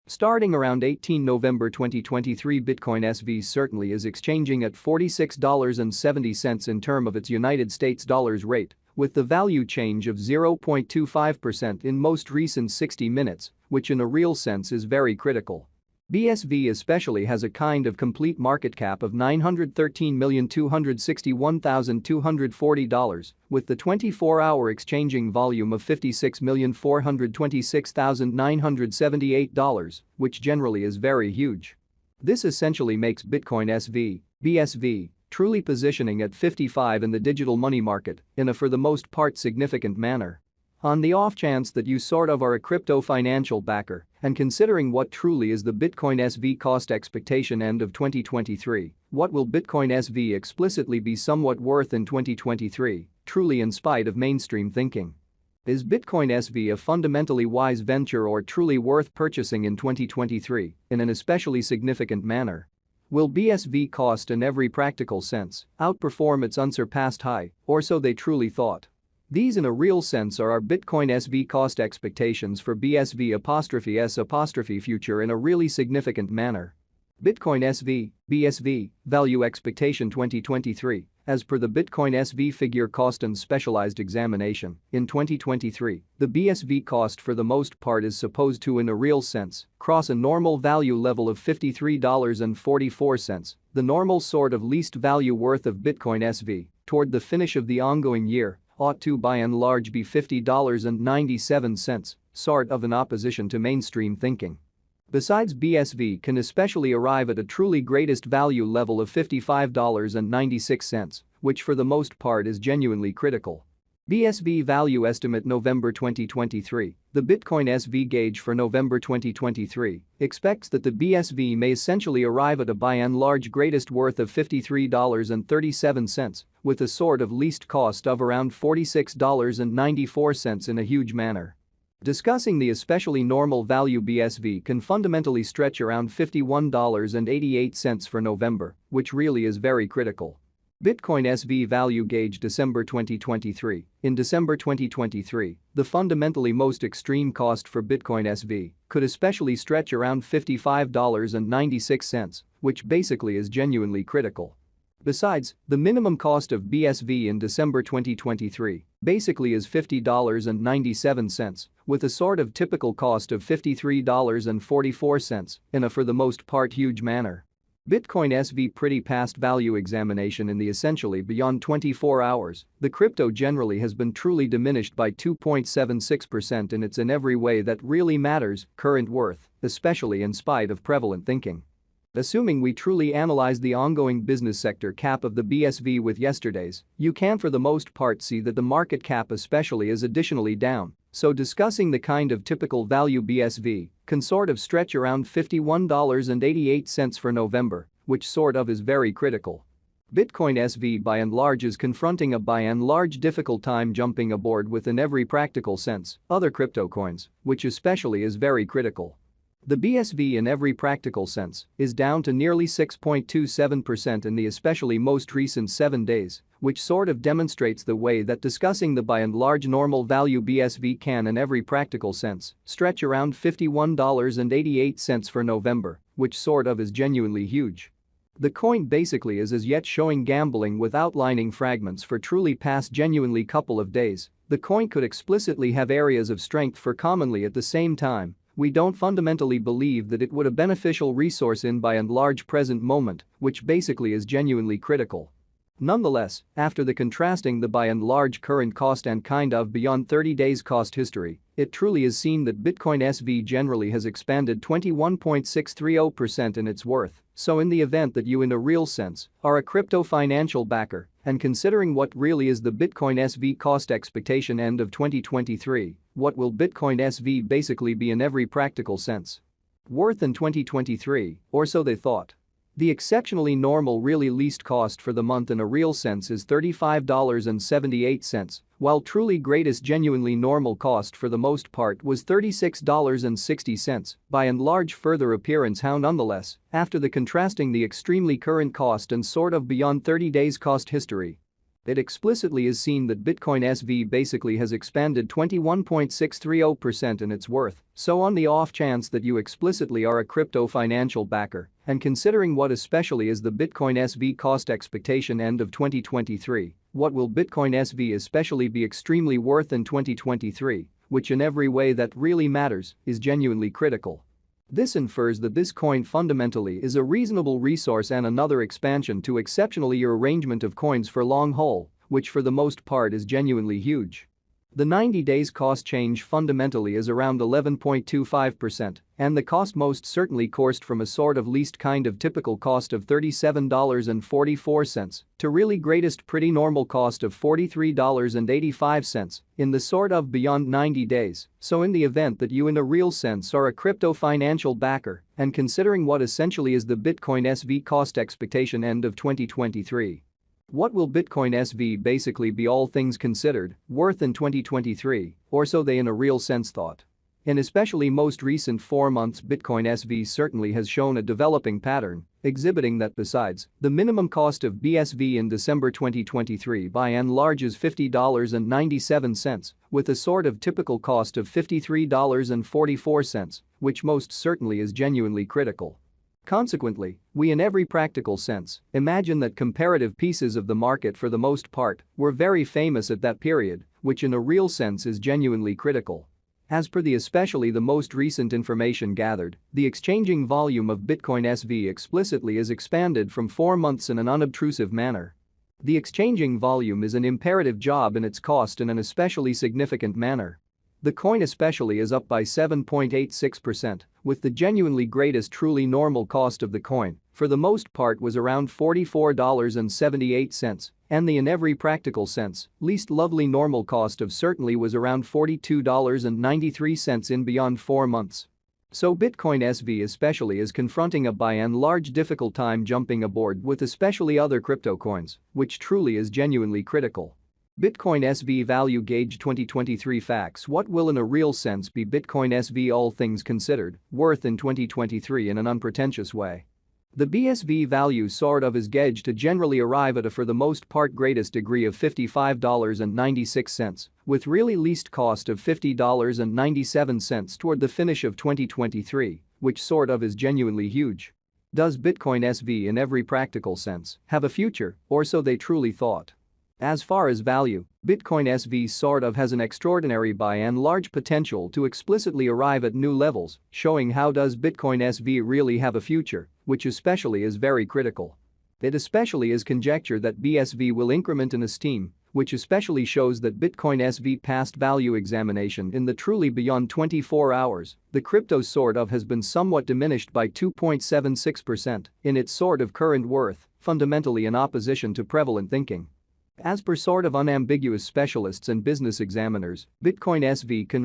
Starting around 18 November 2023, Bitcoin SV certainly is exchanging at $46.70 in terms of its United States dollars rate, with the value change of 0.25% in most recent 60 minutes, which in a real sense is very critical. BSV especially has a kind of complete market cap of $913,261,240, with the 24-hour exchanging volume of $56,426,978, which generally is very huge. This essentially makes Bitcoin SV, BSV, truly positioning at 55 in the digital money market in a for the most part significant manner. On the off chance that you sort of are a crypto financial backer, and considering what truly is the Bitcoin SV cost expectation end of 2023, what will Bitcoin SV explicitly be somewhat worth in 2023, truly in spite of mainstream thinking? Is Bitcoin SV a fundamentally wise venture or truly worth purchasing in 2023 in an especially significant manner? Will BSV cost in every practical sense outperform its unsurpassed high, or so they truly thought? These in a real sense are our Bitcoin SV cost expectations for BSV'(S) future in a really significant manner. Bitcoin SV, BSV, value expectation 2023, as per the Bitcoin SV figure cost and specialized examination, in 2023, the BSV cost for the most part is supposed to in a real sense cross a normal value level of $53.44, the normal sort of least value worth of Bitcoin SV, toward the finish of the ongoing year. Ought to by and large be $50.97, sort of in opposition to mainstream thinking. Besides, BSV can especially arrive at a truly greatest value level of $55.96, which for the most part is genuinely critical. BSV value estimate November 2023, the Bitcoin SV gauge for November 2023 expects that the BSV may essentially arrive at a by and large greatest worth of $53.37, with a sort of least cost of around $46.94 in a huge manner. Discussing the especially normal value BSV can fundamentally stretch around $51.88 for November, which really is very critical. Bitcoin SV value gauge December 2023. In December 2023, the fundamentally most extreme cost for Bitcoin SV could especially stretch around $55.96, which basically is genuinely critical. Besides, the minimum cost of BSV in December 2023 basically is $50.97, with a sort of typical cost of $53.44 in a for the most part huge manner. Bitcoin SV pretty past value examination in the essentially beyond 24 hours, the crypto generally has been truly diminished by 2.76% in its in every way that really matters current worth, especially in spite of prevalent thinking. Assuming we truly analyze the ongoing business sector cap of the BSV with yesterday's, you can for the most part see that the market cap especially is additionally down, so discussing the kind of typical value BSV can sort of stretch around $51.88 for November, which sort of is very critical. Bitcoin SV by and large is confronting a by and large difficult time jumping aboard with in every practical sense other crypto coins, which especially is very critical. The BSV in every practical sense is down to nearly 6.27% in the especially most recent 7 days, which sort of demonstrates the way that discussing the by and large normal value BSV can in every practical sense stretch around $51.88 for November, which sort of is genuinely huge. The coin basically is as yet showing gambling with outlining fragments for truly past genuinely couple of days. The coin could explicitly have areas of strength for commonly at the same time. We don't fundamentally believe that it would a beneficial resource in by and large present moment, which basically is genuinely critical. Nonetheless, after the contrasting the by and large current cost and kind of beyond 30 days cost history, it truly is seen that Bitcoin SV generally has expanded 21.630% in its worth, so in the event that you in a real sense are a crypto financial backer, and considering what really is the Bitcoin SV cost expectation end of 2023, what will Bitcoin SV basically be in every practical sense? Worth in 2023, or so they thought. The exceptionally normal really least cost for the month in a real sense is $35.78, while truly greatest genuinely normal cost for the most part was $36.60, by and large further appearance how nonetheless, after the contrasting the extremely current cost and sort of beyond 30 days cost history. It explicitly is seen that Bitcoin SV basically has expanded 21.630% in its worth, so on the off chance that you explicitly are a crypto financial backer, and considering what especially is the Bitcoin SV cost expectation end of 2023, what will Bitcoin SV especially be extremely worth in 2023, which in every way that really matters is genuinely critical. This infers that this coin fundamentally is a reasonable resource and another expansion to exceptionally your arrangement of coins for long haul, which for the most part is genuinely huge. The 90 days cost change fundamentally is around 11.25%, and the cost most certainly coursed from a sort of least kind of typical cost of $37.44 to really greatest pretty normal cost of $43.85 in the sort of beyond 90 days, so in the event that you in a real sense are a crypto financial backer and considering what essentially is the Bitcoin SV cost expectation end of 2023. What will Bitcoin SV basically be all things considered worth in 2023, or so they in a real sense thought? In especially most recent 4 months Bitcoin SV certainly has shown a developing pattern, exhibiting that besides, the minimum cost of BSV in December 2023 by and large is $50.97, with a sort of typical cost of $53.44, which most certainly is genuinely critical. Consequently, we in every practical sense imagine that comparative pieces of the market for the most part were very famous at that period, which in a real sense is genuinely critical. As per the especially the most recent information gathered, the exchanging volume of Bitcoin SV explicitly is expanded from 4 months in an unobtrusive manner. The exchanging volume is an imperative job in its cost in an especially significant manner. The coin especially is up by 7.86%, with the genuinely greatest truly normal cost of the coin, for the most part was around $44.78, and the in every practical sense, least lovely normal cost of certainly was around $42.93 in beyond 4 months. So Bitcoin SV especially is confronting a by and large difficult time jumping aboard with especially other crypto coins, which truly is genuinely critical. Bitcoin SV Value Gauge 2023 Facts. What will in a real sense be Bitcoin SV all things considered worth in 2023 in an unpretentious way? The BSV value sort of is gauged to generally arrive at a for the most part greatest degree of $55.96, with really least cost of $50.97 toward the finish of 2023, which sort of is genuinely huge. Does Bitcoin SV in every practical sense have a future, or so they truly thought? As far as value, Bitcoin SV sort of has an extraordinary by and large potential to explicitly arrive at new levels, showing how does Bitcoin SV really have a future, which especially is very critical. It especially is conjecture that BSV will increment in esteem, which especially shows that Bitcoin SV past value examination in the truly beyond 24 hours, the crypto sort of has been somewhat diminished by 2.76% in its sort of current worth, fundamentally in opposition to prevalent thinking. As per sort of unambiguous specialists and business examiners, Bitcoin SV can